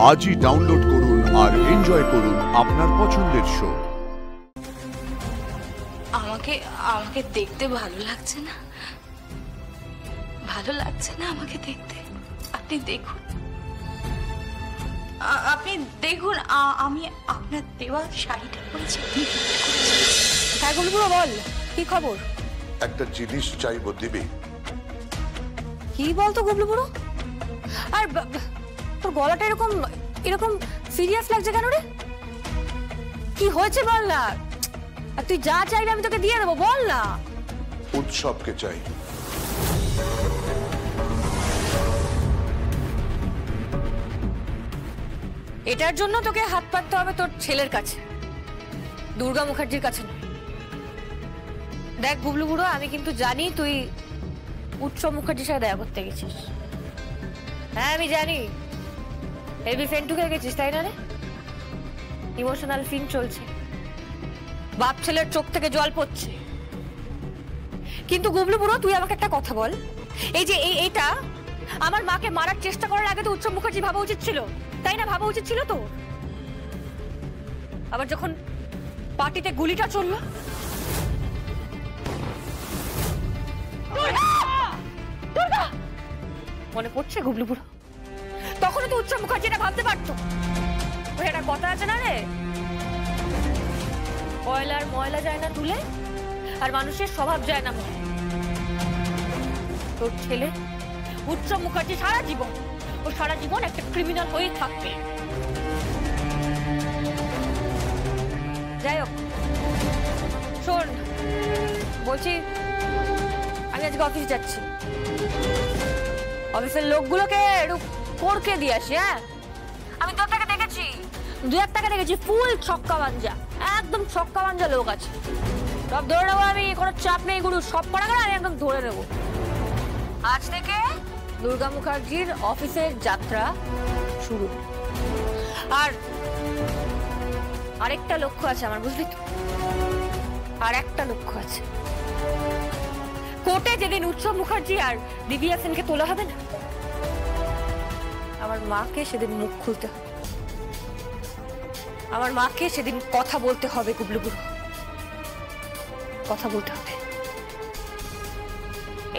আজই ডাউনলোড করুন আর এনজয় করুন আপনার পছন্দের শো। আমাকে আমাকে দেখতে ভালো লাগছে না, ভালো লাগছে না আমাকে দেখতে। আপনি দেখুন, আপনি দেখুন, আমি আপনার দেওয়া শাড়িটা পরেছি। হ্যাঁ গুলবুড়ো, বল কি খবর? একটা জিনিস চাইবো, দিবি? কি বলতো গুলবুড়ো? আর তোর গলাটা এরকম এরকম সিরিয়াস লাগছে কেন রে? কি হয়েছে বল না। আর তুই যা চাইবি আমি তোকে দিয়ে দেবো, বল না। উৎসবকে চাই। এটার জন্য তোকে হাত পাততে হবে তোর ছেলের কাছে, দুর্গা মুখার্জির কাছে নয়। দেখ বুবলু বুড়ো, আমি কিন্তু জানি তুই উৎসব মুখার্জির সাথে দেখা করতে গেছিস। হ্যাঁ আমি জানি, হেভি ফ্রেন্ড ঢুকে গেছিস তাই না রে? ইমোশনাল সিন চলছে, বাপ ছেলের চোখ থেকে জল পড়ছে। কিন্তু গুবলু বুড়ো, তুই আমাকে একটা কথা বল, এই যে এইটা আমার মাকে মারার চেষ্টা করার আগে তো উৎসব মুখার্জি ভাবা উচিত ছিল, তাই না? ভাবা উচিত ছিল তো। আবার যখন পার্টিতে গুলিটা চললো, মনে পড়ছে গুবলু বুড়ো? তখনও তো উৎসব মুখার্জি এটা ভাবতে পারতো। ওই একটা কথা আছে না রে, কয়লার ময়লা যায় না তুলে, আর মানুষের স্বভাব যায় না মনে। তোর ছেলে উৎসব মুখার্জি সারা জীবন একটা ক্রিমিনাল হয়ে থাকবে। যাই হোক, শোন বলছি, আমি আজকে অফিস যাচ্ছি। অফিসের লোকগুলোকে একটু করকে দিয়ে আসি। হ্যাঁ, আমি তোর টাকা দেখেছি, 2-1 টাকা দেখেছি, ফুল ছক্কা বাঞ্জা, একদম ছক্কা বাঞ্জা লোক আছে। সব ধরে নেবো আমি, কোনো চাপ নেই গুরু, সব করা গেলে আমি একদম ধরে নেবো। আজ থেকে দুর্গা মুখার্জির অফিসের যাত্রা শুরু। আর আরেকটা লক্ষ্য আছে আমার, বুঝলি তো? আর একটা লক্ষ্য আছে, কোর্টে যেদিন উৎসব মুখার্জি আর দিব্যা সেনকে তোলা হবে না, আমার মাকে সেদিন মুখ খুলতে হবে, আমার মাকে সেদিন কথা বলতে হবে। গুবলু গুরু, কথা বলতে হবে।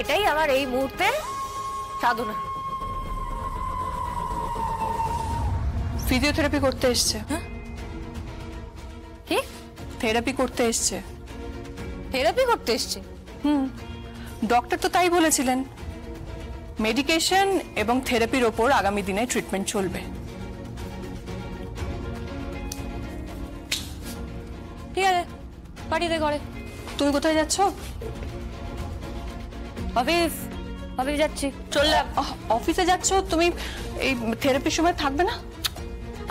এটাই আমার এই মুহূর্তে সাধনা। ফিজিওথেরাপি করতে এসছে। হ্যাঁ, কি থেরাপি করতে এসছে? থেরাপি করতে এসছে? ডক্টর তো তাই বলেছিলেন। মেডিকেশন এবং থেরাপির ওপর আগামী দিনে ট্রিটমেন্ট চলবে। ঠিক আছে, পাঠিয়ে দে ঘরে। তুমি কোথায় যাচ্ছ? অফিস যাচ্ছি, চললাম। অফিসে যাচ্ছ? তুমি এই থেরাপির সময় থাকবে না?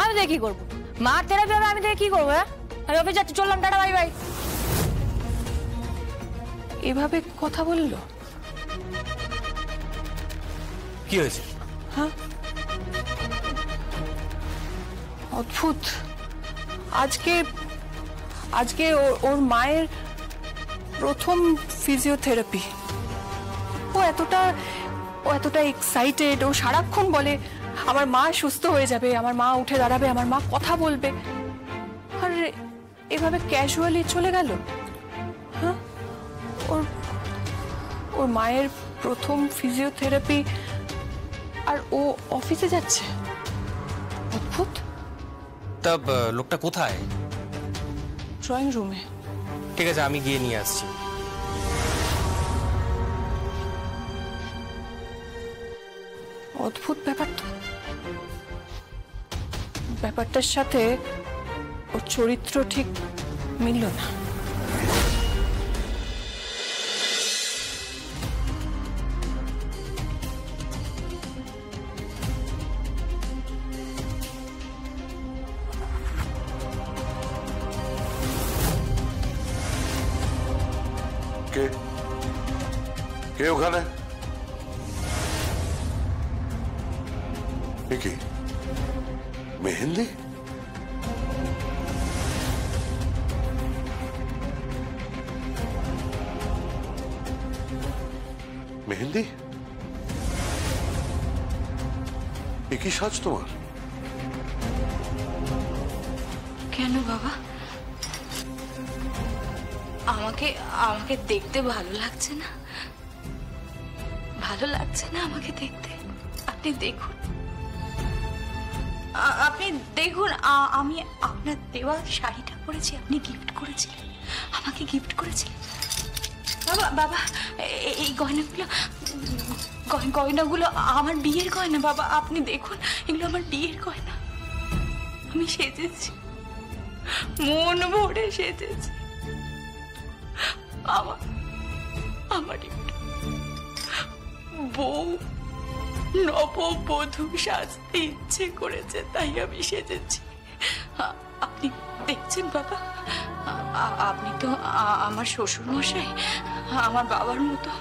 আমি দেখে কি করবো? মার থেরাপি হবে, আমি দেখে কি করবো? হ্যাঁ, আমি অফিস যাচ্ছি, চললাম, টাটা, বাই বাই। এভাবে কথা বললো? কি হয়েছে? হ্যাঁ, অদ্ভুত। আজকে ওর মায়ের প্রথম ফিজিওথেরাপি। ও এতটা এক্সাইটেড। ও সারাক্ষণ বলে আমার মা সুস্থ হয়ে যাবে, আমার মা উঠে দাঁড়াবে, আমার মা কথা বলবে। আর এভাবে ক্যাজুয়ালি চলে গেল। হ্যাঁ, ওর মায়ের প্রথম ফিজিওথেরাপি, আর ও অফিসে যাচ্ছে। অদ্ভুত। তা লোকটা কোথায়? ড্রয়িং রুমে। ঠিক আছে, আমি গিয়ে নিয়ে আসছি। অদ্ভুত ব্যাপার তো। ব্যাপারটার সাথে ওর চরিত্র ঠিক মিলল না। কে ওখানে? কি মেহেন্দি? মেহেন্দি, কি সাজ তোমার? কেন বাবা? আমাকে আমাকে দেখতে ভালো লাগছে না? ভালো লাগছে না আমাকে দেখতে? আপনি দেখুন, আপনি দেখুন, আমি আপনার দেওয়া শাড়িটা পরেছি, আপনি গিফট করেছিলেন, আমাকে গিফট করেছিলেন। বাবা বাবা, এই গয়নাগুলো গয়নাগুলো আমার বিয়ের গয়না বাবা। আপনি দেখুন, এগুলো আমার বিয়ের গয়না। আমি সেজেছি, মন ভরে সেজেছি। আমার একটু বউ নববধূ সাজতে ইচ্ছে করেছে, তাই আমি সেজেছি। আপনি দেখছেন বাবা, আপনি তো আমার শ্বশুর মশাই, আমার বাবার মতো,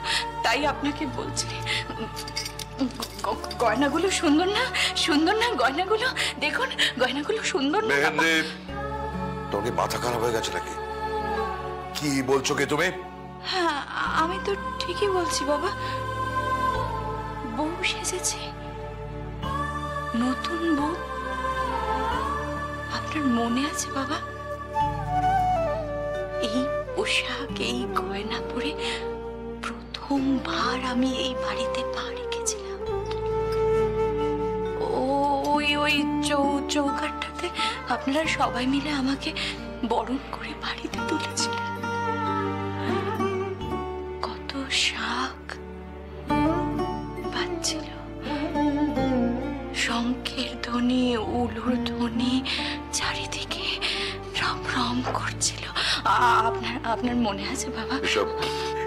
তাই আপনাকে বলছি। গয়নাগুলো সুন্দর না? সুন্দর না গয়নাগুলো? দেখুন গয়নাগুলো সুন্দর না? মেহেন্দি, তোর কি মাথা খারাপ হয়ে গেছে নাকি? কি বলছো কি তুমি? হ্যাঁ, আমি তো ঠিকই বলছি বাবা। বউ সেজেছে, নতুন বউ। আপনার মনে আছে বাবা, এই পোশাক, এই গয়না পরে প্রথমবার আমি এই বাড়িতে পা রেখেছিলাম। ওই চৌকাঠটাতে আপনারা সবাই মিলে আমাকে বরণ করে বাড়িতে তুলেছিলেন। কত শাক বাজছিল, শঙ্খের ধ্বনি, উলুর ধ্বনি চারিদিকে রম রম করছিল। আপনার মনে আছে বাবা? এসব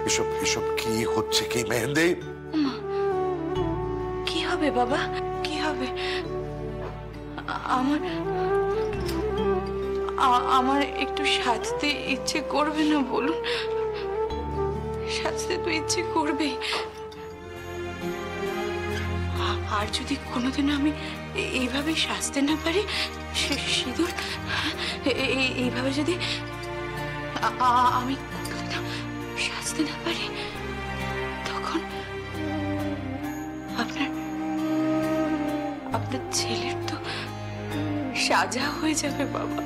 এসব এসব কি হচ্ছে কি মেহেন্দি? কি হবে বাবা, কি হবে? আমার একটু সাজতে ইচ্ছে করবে না বলুন? সাজতে তো ইচ্ছে করবে। আর যদি কোনোদিন আমি এইভাবে সাজতে না পারি, সিঁদুর এইভাবে যদি আমি সাজতে না পারি, তখন আপনার ছেলের তো সাজা হয়ে যাবে বাবা।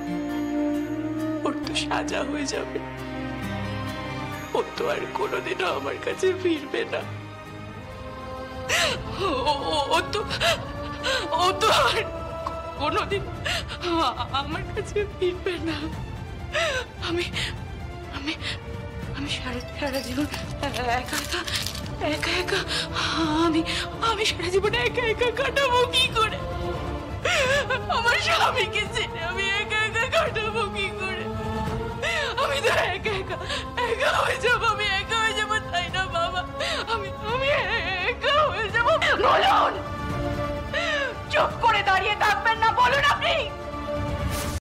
ওর তো সাজা হয়ে যাবে। ও তো আর কোনোদিনও আমার কাছে ফিরবে না। ও তো আর কোনোদিন আমার কাছে ফিরবে না। আমি আমি আমি সারা জীবন একা আমি সারা জীবন একা কাটাবো কি করে? আমার স্বামীকে ছেড়ে আমি একা কাটাবো কি করে? আমি তো একা হয়ে যাবো। আমি একা হয়ে যাবো, তাই না বাবা? আমি একা হয়ে যাবো। বলুন, চুপ করে দাঁড়িয়ে থাকবেন না, বলুন আপনি।